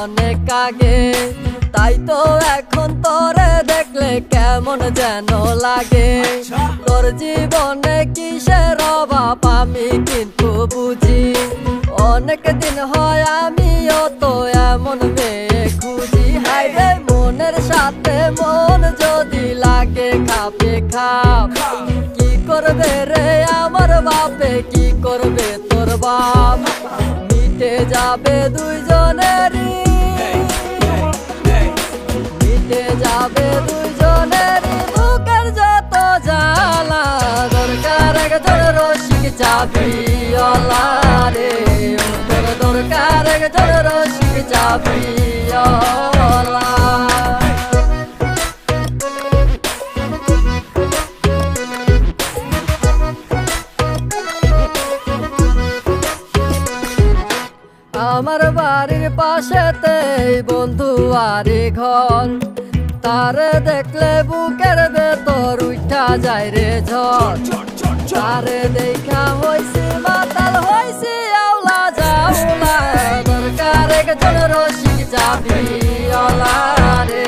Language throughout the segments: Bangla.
অনেক আগে, তাই তো এখন তোরে দেখলে কেমন যেন লাগে। তোর জীবনে কিসের অভাব আমি কিন্তু বুঝি, অনেক দিন হয় আমিও তো এমন মেয়ে খুঁজি। হাই রে মনের সাথে মন যদি লাগে খাপে খাপ, কি করবে রে আমার বাপে, কি করবে তোর বাপ, মিটে যাবে দুইজনেরই, মিটে যাবে দুইজনেরই বুকের যত জ্বালা। দরকার একজন রসিক চাবিওয়ালা রে, তোর দরকার একজন রসিক চাবিওয়ালা। আমার বাড়ির পাশেতে বন্ধু আরে ঘর, তারে দেখলে বুকের ভেতর উঠা যায় রে ঝড়। তারে দেখা হইছি মাতাল হইছি আওলা যাওলা, দরকার একজন রসিক চাবিওয়ালা রে,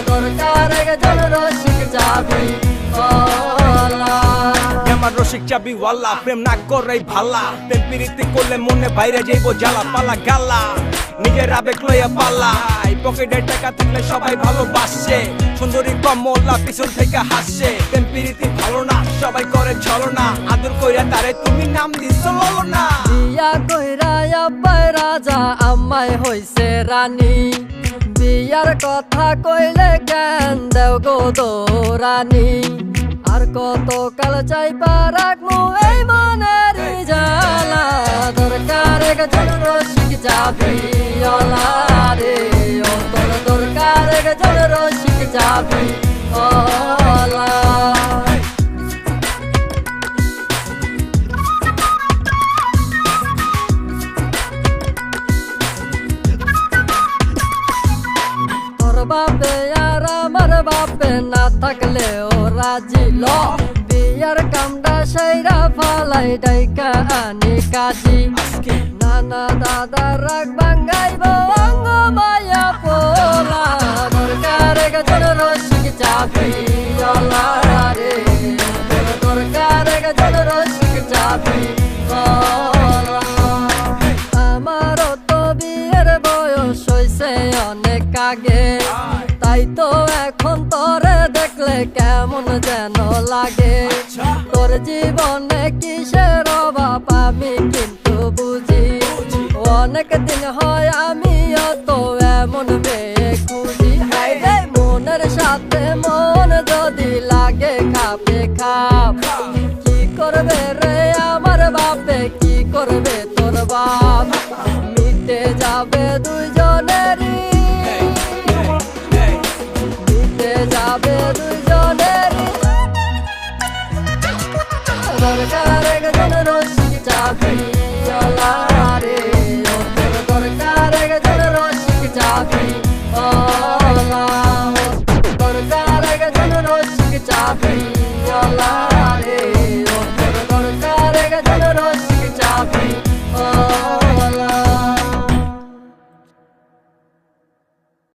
দরকার একজন রসিক চাবিওয়ালা। আমার রসিক চাবিওয়ালা প্রেম না করাই ভালা, প্রেম প্রীতি করলে মনে বাইরে যাইব জ্বালা পালা গালা, নিজের আবেগ লইয়া পালা। পকেটে টাকা থাকলে সবাই ভালোবাসে, সুন্দরী কমলা পিছন থেকে হাসে। প্রেম প্রীতি ভালো না সবাই করে ছলনা, আদর কইরা তারে তুমি নাম দিছো ললনা। বিয়া কইরা আব্বাই রাজা আম্মাই হইছে রানী, বিয়ার কথা কইলে জ্ঞান দেও গো দৌরানি। আর কত কাল চাইবা রাখমু এই মনের জ্বালা, দরকার একজন রসিক চাবিওয়ালা রে, তোর দরকার একজন রসিক চাবিওয়ালা। তোর বাপে আর আমার বাপে না থাকলে ও রাজি ল, বিয়ার কামটা সাইরা ফালাই ডাইকা আনি কাজি। নানা দাদা রাগ ভাঙ্গাইব অঙ্গ মায়া পোলা, দরকার একজন রসিক চাবিওয়ালা রে, দরকার একজন রসিক চাবিওয়ালা। আমারও তো বিয়ের বয়স হইছে অনেক আগে, তাই তো এখন তোরে দেখলে কেমন যেন লাগে। তোর জীবনে কিসের অভাব আমি কিন্তু বুঝি, অনেক দিন হয় আমিও তো এমন মেয়ে খুঁজি। হাই রে মনের সাথে মন যদি লাগে খাপে খাপ, কি করবে রে আমার বাপে, কি করবে তোর বাপ, মিটে যাবে দুইজনেরই, মিটে যাবে দুইজনেরই। দরকার একজন রসিক চাবিওয়ালা রে, দরকার একজন রসিক চাবিওয়ালা, দরকার একজন রসিক চাবিওয়ালা।